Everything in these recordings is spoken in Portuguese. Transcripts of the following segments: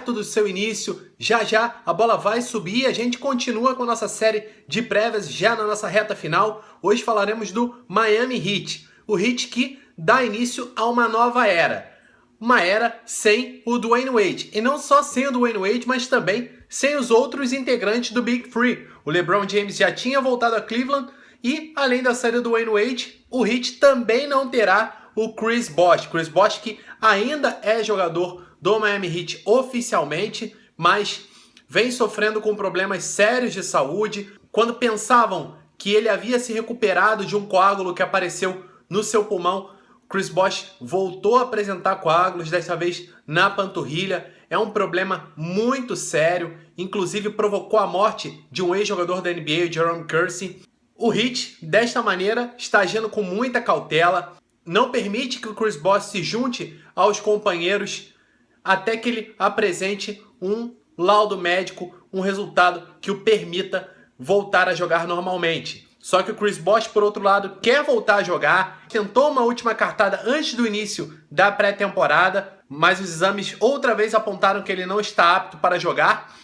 perto do seu início, já já a bola vai subir e a gente continua com a nossa série de prévias já na nossa reta final. Hoje falaremos do Miami Heat, o Heat que dá início a uma nova era. Uma era sem o Dwayne Wade. E não só sem o Dwayne Wade, mas também sem os outros integrantes do Big Three. O LeBron James já tinha voltado a Cleveland e, além da saída do Dwayne Wade, o Heat também não terá o Chris Bosh. Chris Bosh que ainda é jogador do Miami Heat oficialmente, mas vem sofrendo com problemas sérios de saúde. Quando pensavam que ele havia se recuperado de um coágulo que apareceu no seu pulmão, Chris Bosh voltou a apresentar coágulos, desta vez na panturrilha. É um problema muito sério, inclusive provocou a morte de um ex-jogador da NBA, Jerome Kersey. O Heat, desta maneira, está agindo com muita cautela, não permite que o Chris Bosh se junte aos companheiros até que ele apresente um laudo médico, um resultado que o permita voltar a jogar normalmente. Só que o Chris Bosh, por outro lado, quer voltar a jogar, tentou uma última cartada antes do início da pré-temporada, mas os exames outra vez apontaram que ele não está apto para jogar.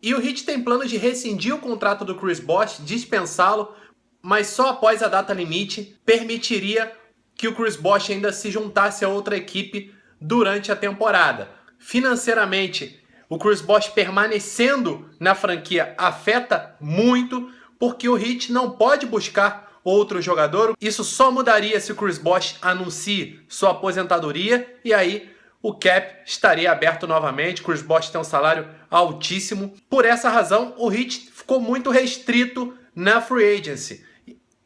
E o Heat tem plano de rescindir o contrato do Chris Bosh, dispensá-lo, mas só após a data limite permitiria que o Chris Bosh ainda se juntasse a outra equipe durante a temporada. Financeiramente, o Chris Bosh permanecendo na franquia afeta muito, porque o Heat não pode buscar outro jogador. Isso só mudaria se o Chris Bosh anuncie sua aposentadoria e aí o cap estaria aberto novamente. Chris Bosh tem um salário altíssimo. Por essa razão, o Heat ficou muito restrito na free agency,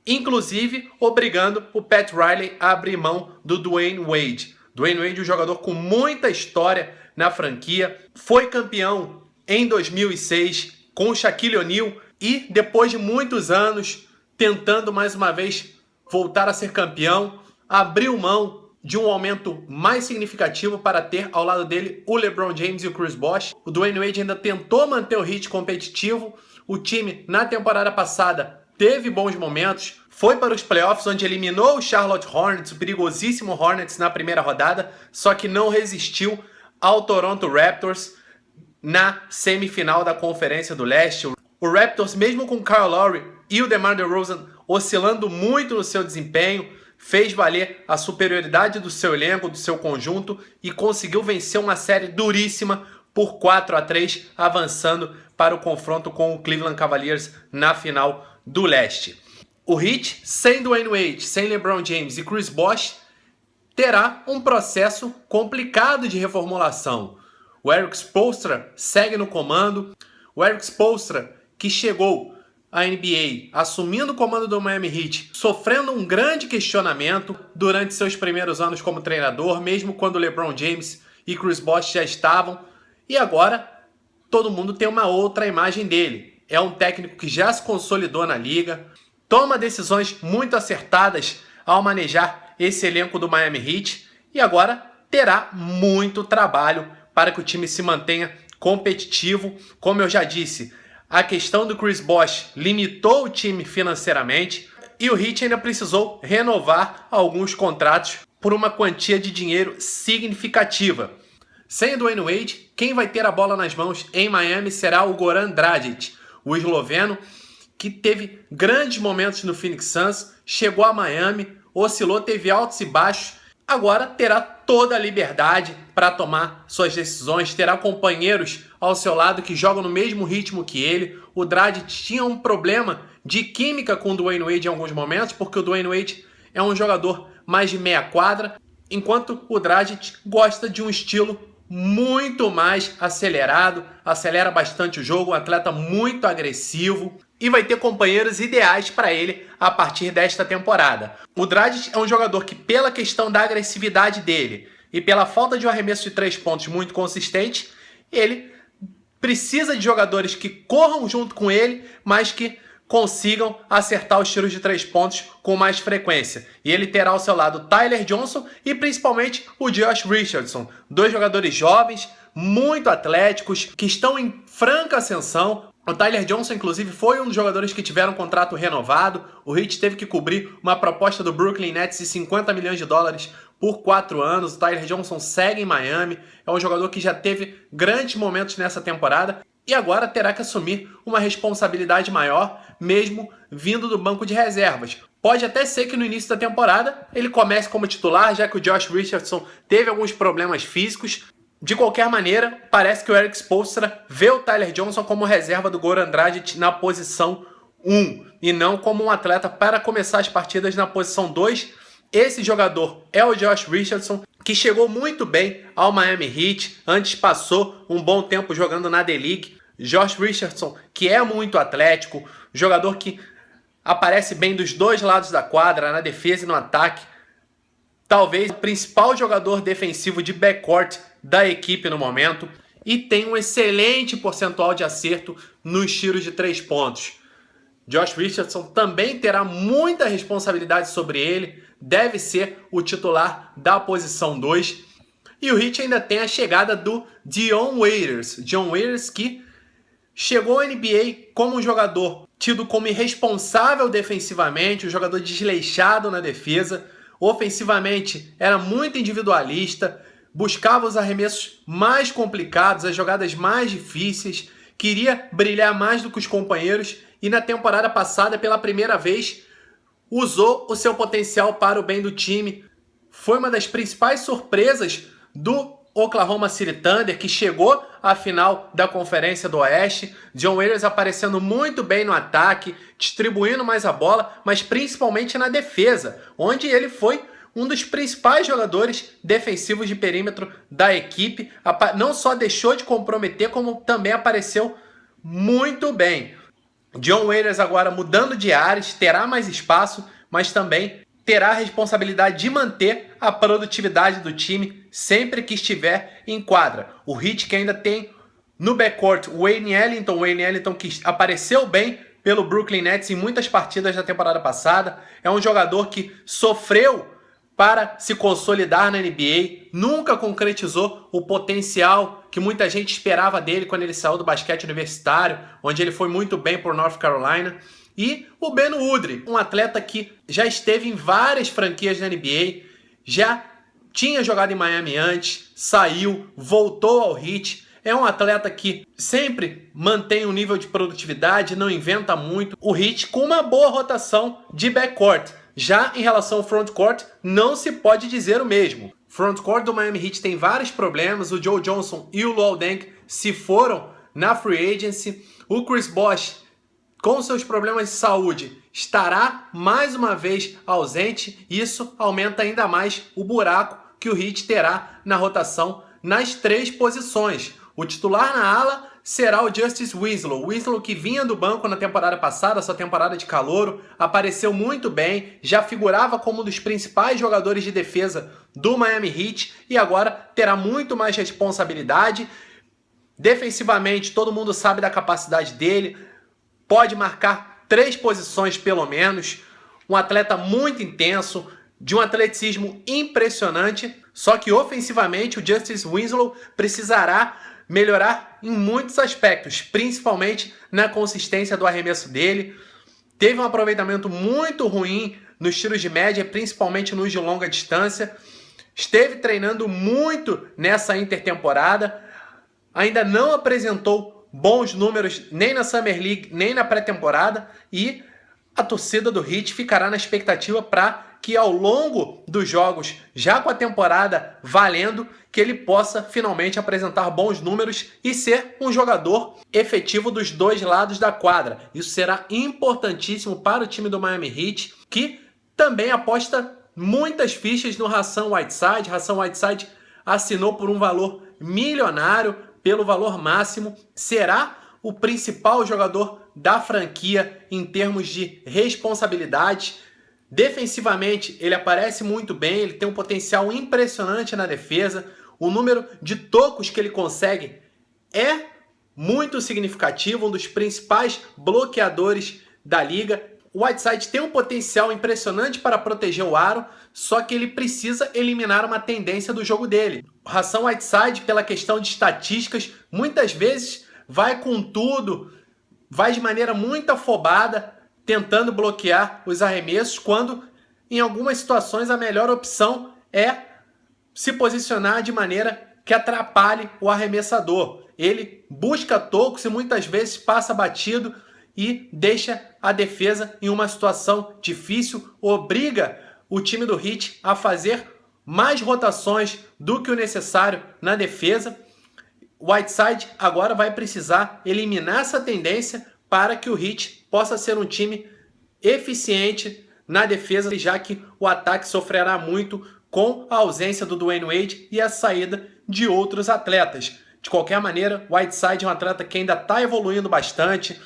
inclusive obrigando o Pat Riley a abrir mão do Dwayne Wade. Dwayne Wade, um jogador com muita história na franquia, foi campeão em 2006 com o Shaquille O'Neal e depois de muitos anos tentando mais uma vez voltar a ser campeão, abriu mão de um aumento mais significativo para ter ao lado dele o LeBron James e o Chris Bosh. O Dwayne Wade ainda tentou manter o Heat competitivo. O time na temporada passada teve bons momentos, foi para os playoffs onde eliminou o Charlotte Hornets, o perigosíssimo Hornets na primeira rodada, só que não resistiu ao Toronto Raptors na semifinal da Conferência do Leste. O Raptors, mesmo com Kyle Lowry e o DeMar DeRozan oscilando muito no seu desempenho, fez valer a superioridade do seu elenco, do seu conjunto e conseguiu vencer uma série duríssima por 4-3, avançando para o confronto com o Cleveland Cavaliers na final do Leste. O Heat, sem Dwayne Wade, sem LeBron James e Chris Bosh, terá um processo complicado de reformulação. O Erik Spoelstra segue no comando. O Erik Spoelstra, que chegou à NBA assumindo o comando do Miami Heat, sofrendo um grande questionamento durante seus primeiros anos como treinador, mesmo quando LeBron James e Chris Bosh já estavam. E agora todo mundo tem uma outra imagem dele. É um técnico que já se consolidou na liga, toma decisões muito acertadas ao manejar esse elenco do Miami Heat e agora terá muito trabalho para que o time se mantenha competitivo. Como eu já disse, a questão do Chris Bosh limitou o time financeiramente e o Heat ainda precisou renovar alguns contratos por uma quantia de dinheiro significativa. Sem o Dwayne Wade, quem vai ter a bola nas mãos em Miami será o Goran Dragic, o esloveno, que teve grandes momentos no Phoenix Suns, chegou a Miami, oscilou, teve altos e baixos, agora terá toda a liberdade para tomar suas decisões, terá companheiros ao seu lado que jogam no mesmo ritmo que ele. O Dragic tinha um problema de química com o Dwayne Wade em alguns momentos, porque o Dwayne Wade é um jogador mais de meia quadra, enquanto o Dragic gosta de um estilo muito mais acelerado, acelera bastante o jogo, um atleta muito agressivo e vai ter companheiros ideais para ele a partir desta temporada. O Dragic é um jogador que, pela questão da agressividade dele e pela falta de um arremesso de 3 pontos muito consistente, ele precisa de jogadores que corram junto com ele, mas que consigam acertar os tiros de 3 pontos com mais frequência. E ele terá ao seu lado Tyler Johnson e principalmente o Josh Richardson, dois jogadores jovens, muito atléticos, que estão em franca ascensão. O Tyler Johnson, inclusive, foi um dos jogadores que tiveram um contrato renovado. O Heat teve que cobrir uma proposta do Brooklyn Nets de $50 milhões por 4 anos. O Tyler Johnson segue em Miami, é um jogador que já teve grandes momentos nessa temporada e agora terá que assumir uma responsabilidade maior, mesmo vindo do banco de reservas. Pode até ser que no início da temporada ele comece como titular, já que o Josh Richardson teve alguns problemas físicos. De qualquer maneira, parece que o Erik Spoelstra vê o Tyler Johnson como reserva do Goran Dragic na posição 1 e não como um atleta para começar as partidas na posição 2. Esse jogador é o Josh Richardson, que chegou muito bem ao Miami Heat, antes passou um bom tempo jogando na D-League. Josh Richardson, que é muito atlético, jogador que aparece bem dos dois lados da quadra, na defesa e no ataque. Talvez o principal jogador defensivo de backcourt da equipe no momento e tem um excelente percentual de acerto nos tiros de 3 pontos. Josh Richardson também terá muita responsabilidade sobre ele, deve ser o titular da posição 2. E o Heat ainda tem a chegada do Dion Waiters. Dion Waiters que chegou à NBA como um jogador tido como irresponsável defensivamente, um jogador desleixado na defesa. Ofensivamente era muito individualista, buscava os arremessos mais complicados, as jogadas mais difíceis, queria brilhar mais do que os companheiros e na temporada passada, pela primeira vez, usou o seu potencial para o bem do time. Foi uma das principais surpresas do Oklahoma City Thunder, que chegou à final da Conferência do Oeste. Dion Waiters aparecendo muito bem no ataque, distribuindo mais a bola, mas principalmente na defesa, onde ele foi um dos principais jogadores defensivos de perímetro da equipe. Não só deixou de comprometer, como também apareceu muito bem. Dion Waiters agora mudando de áreas, terá mais espaço, mas também terá a responsabilidade de manter a produtividade do time sempre que estiver em quadra. O Heat que ainda tem no backcourt o Wayne Ellington que apareceu bem pelo Brooklyn Nets em muitas partidas da temporada passada. É um jogador que sofreu para se consolidar na NBA, nunca concretizou o potencial que muita gente esperava dele quando ele saiu do basquete universitário, onde ele foi muito bem por North Carolina. E o Ben Udrih, um atleta que já esteve em várias franquias da NBA, já tinha jogado em Miami antes, saiu, voltou ao Heat. É um atleta que sempre mantém um nível de produtividade, não inventa muito. O Heat com uma boa rotação de backcourt. Já em relação ao frontcourt, não se pode dizer o mesmo. O frontcourt do Miami Heat tem vários problemas. O Joe Johnson e o Luol Deng se foram na free agency. O Chris Bosh, com seus problemas de saúde, estará mais uma vez ausente. Isso aumenta ainda mais o buraco que o Heat terá na rotação nas 3 posições. O titular na ala será o Justice Winslow. Winslow que vinha do banco na temporada passada, sua temporada de calouro, apareceu muito bem, já figurava como um dos principais jogadores de defesa do Miami Heat e agora terá muito mais responsabilidade. Defensivamente, todo mundo sabe da capacidade dele, pode marcar 3 posições pelo menos, um atleta muito intenso, de um atleticismo impressionante, só que ofensivamente o Justice Winslow precisará melhorar em muitos aspectos, principalmente na consistência do arremesso dele. Teve um aproveitamento muito ruim nos tiros de média, principalmente nos de longa distância. Esteve treinando muito nessa intertemporada, ainda não apresentou bons números nem na Summer League, nem na pré-temporada, e a torcida do Heat ficará na expectativa para que ao longo dos jogos, já com a temporada valendo, que ele possa finalmente apresentar bons números e ser um jogador efetivo dos 2 lados da quadra. Isso será importantíssimo para o time do Miami Heat, que também aposta muitas fichas no Hassan Whiteside. Hassan Whiteside assinou por um valor milionário, pelo valor máximo, será o principal jogador da franquia em termos de responsabilidade. Defensivamente, ele aparece muito bem, ele tem um potencial impressionante na defesa. O número de tocos que ele consegue é muito significativo, um dos principais bloqueadores da liga. O Whiteside tem um potencial impressionante para proteger o aro, só que ele precisa eliminar uma tendência do jogo dele. O Hassan Whiteside, pela questão de estatísticas, muitas vezes vai com tudo, vai de maneira muito afobada, tentando bloquear os arremessos, quando em algumas situações a melhor opção é se posicionar de maneira que atrapalhe o arremessador. Ele busca tocos e muitas vezes passa batido e deixa a defesa em uma situação difícil, obriga o time do Heat a fazer mais rotações do que o necessário na defesa. Whiteside agora vai precisar eliminar essa tendência para que o Heat possa ser um time eficiente na defesa, já que o ataque sofrerá muito com a ausência do Dwayne Wade e a saída de outros atletas. De qualquer maneira, Whiteside é um atleta que ainda está evoluindo bastante.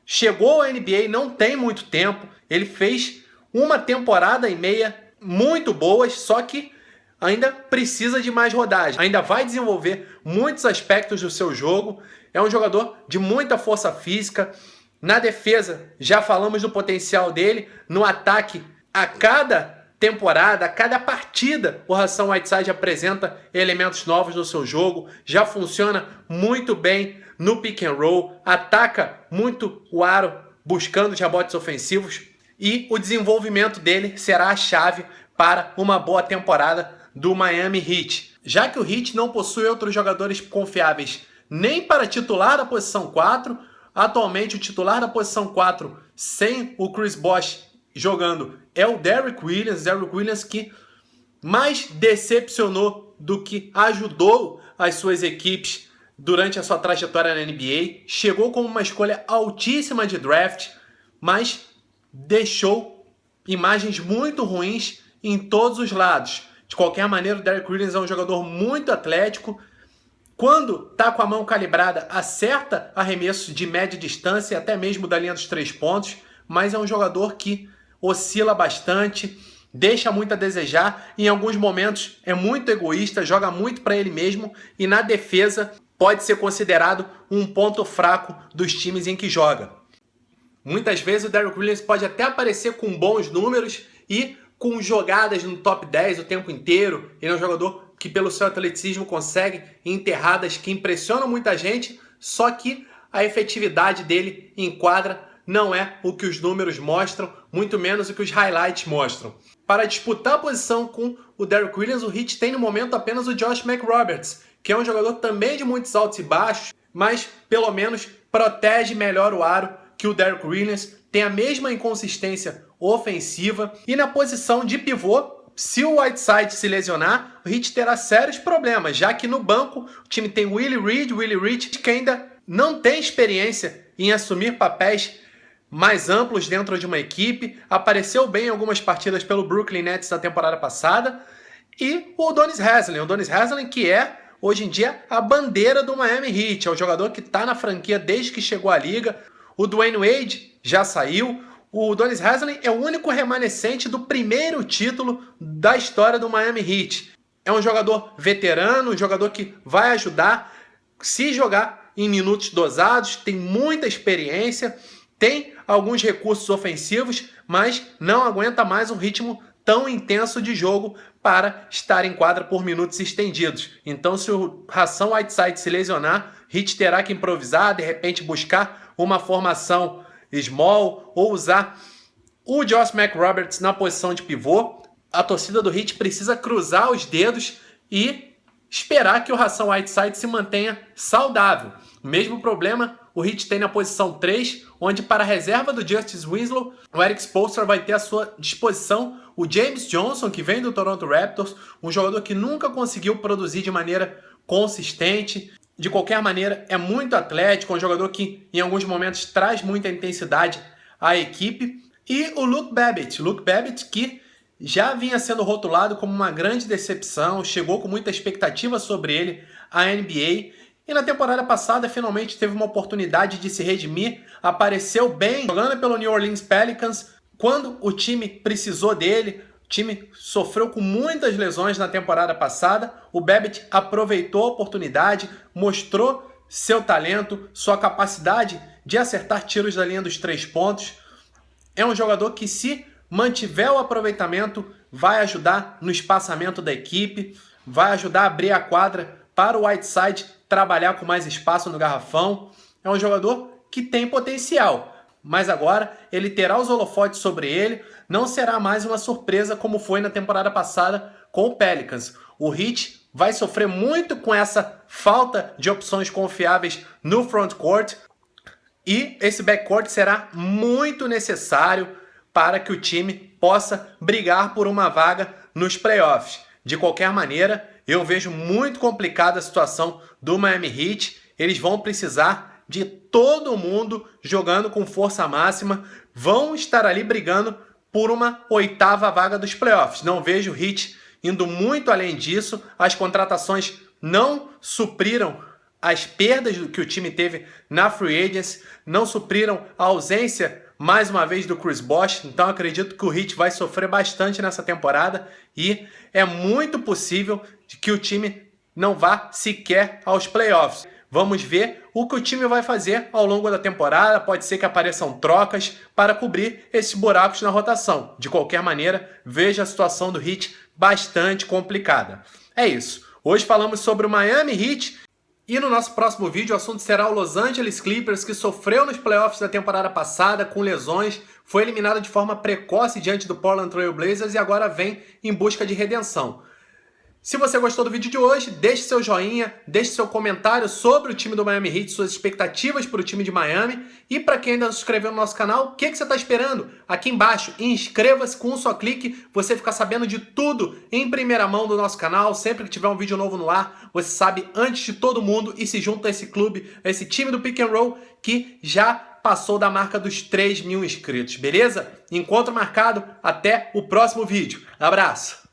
Chegou à NBA não tem muito tempo, ele fez uma temporada e meia muito boas, só que ainda precisa de mais rodagem, ainda vai desenvolver muitos aspectos do seu jogo. É um jogador de muita força física. Na defesa, já falamos do potencial dele. No ataque, a cada temporada, a cada partida, o Hassan Whiteside apresenta elementos novos no seu jogo. Já funciona muito bem no pick and roll, ataca muito o aro buscando os rebotes ofensivos. E o desenvolvimento dele será a chave para uma boa temporada do Miami Heat. Já que o Heat não possui outros jogadores confiáveis nem para titular a posição 4, atualmente o titular da posição 4 sem o Chris Bosh jogando é o Derrick Williams que mais decepcionou do que ajudou as suas equipes durante a sua trajetória na NBA. Chegou como uma escolha altíssima de draft, mas deixou imagens muito ruins em todos os lados. De qualquer maneira, o Derrick Williams é um jogador muito atlético. Quando está com a mão calibrada, acerta arremessos de média distância, até mesmo da linha dos 3 pontos, mas é um jogador que oscila bastante, deixa muito a desejar, em alguns momentos é muito egoísta, joga muito para ele mesmo e na defesa pode ser considerado um ponto fraco dos times em que joga. Muitas vezes o Derrick Williams pode até aparecer com bons números e com jogadas no top 10 o tempo inteiro. Ele é um jogador que pelo seu atleticismo consegue enterradas que impressionam muita gente, só que a efetividade dele em quadra não é o que os números mostram, muito menos o que os highlights mostram. Para disputar a posição com o Derrick Williams, o Heat tem no momento apenas o Josh McRoberts, que é um jogador também de muitos altos e baixos, mas pelo menos protege melhor o aro que o Derrick Williams, tem a mesma inconsistência ofensiva. E na posição de pivô, se o Whiteside se lesionar, o Heat terá sérios problemas, já que no banco o time tem Willie Reed, que ainda não tem experiência em assumir papéis mais amplos dentro de uma equipe, apareceu bem em algumas partidas pelo Brooklyn Nets na temporada passada, e o Udonis Haslem, que é hoje em dia a bandeira do Miami Heat, é o jogador que está na franquia desde que chegou à liga. O Dwayne Wade já saiu. O Udonis Haslem é o único remanescente do primeiro título da história do Miami Heat. É um jogador veterano, um jogador que vai ajudar se jogar em minutos dosados, tem muita experiência, tem alguns recursos ofensivos, mas não aguenta mais um ritmo tão intenso de jogo para estar em quadra por minutos estendidos. Então, se o Hassan Whiteside se lesionar, Heat terá que improvisar, de repente buscar uma formação small ou usar o Josh McRoberts na posição de pivô. A torcida do Heat precisa cruzar os dedos e esperar que o Hassan Whiteside se mantenha saudável. O mesmo problema o Heat tem na posição 3, onde para a reserva do Justice Winslow, o Erik Spoelstra vai ter à sua disposição o James Johnson, que vem do Toronto Raptors, um jogador que nunca conseguiu produzir de maneira consistente. De qualquer maneira, é muito atlético, um jogador que em alguns momentos traz muita intensidade à equipe. E o Luke Babbitt, que já vinha sendo rotulado como uma grande decepção, chegou com muita expectativa sobre ele à NBA. E na temporada passada, finalmente teve uma oportunidade de se redimir, apareceu bem, jogando pelo New Orleans Pelicans, quando o time precisou dele. O time sofreu com muitas lesões na temporada passada. O Babbitt aproveitou a oportunidade, mostrou seu talento, sua capacidade de acertar tiros da linha dos 3 pontos. É um jogador que, se mantiver o aproveitamento, vai ajudar no espaçamento da equipe, vai ajudar a abrir a quadra para o Whiteside trabalhar com mais espaço no garrafão. É um jogador que tem potencial, mas agora ele terá os holofotes sobre ele. Não será mais uma surpresa como foi na temporada passada com o Pelicans. O Heat vai sofrer muito com essa falta de opções confiáveis no frontcourt e esse backcourt será muito necessário para que o time possa brigar por uma vaga nos playoffs. De qualquer maneira, eu vejo muito complicada a situação do Miami Heat. Eles vão precisar de todo mundo jogando com força máxima, vão estar ali brigando por uma 8ª vaga dos playoffs. Não vejo o Heat indo muito além disso. As contratações não supriram as perdas que o time teve na Free Agency, não supriram a ausência, mais uma vez, do Chris Bosh. Então acredito que o Heat vai sofrer bastante nessa temporada e é muito possível que o time não vá sequer aos playoffs. Vamos ver o que o time vai fazer ao longo da temporada. Pode ser que apareçam trocas para cobrir esses buracos na rotação. De qualquer maneira, vejo a situação do Heat bastante complicada. É isso. Hoje falamos sobre o Miami Heat e no nosso próximo vídeo o assunto será o Los Angeles Clippers, que sofreu nos playoffs da temporada passada com lesões, foi eliminado de forma precoce diante do Portland Trail Blazers e agora vem em busca de redenção. Se você gostou do vídeo de hoje, deixe seu joinha, deixe seu comentário sobre o time do Miami Heat, suas expectativas para o time de Miami. E para quem ainda não se inscreveu no nosso canal, o que você está esperando? Aqui embaixo, inscreva-se com um só clique, você fica sabendo de tudo em primeira mão do nosso canal. Sempre que tiver um vídeo novo no ar, você sabe antes de todo mundo e se junta a esse clube, a esse time do Pick and Roll que já passou da marca dos 3.000 inscritos, beleza? Encontro marcado, até o próximo vídeo. Abraço!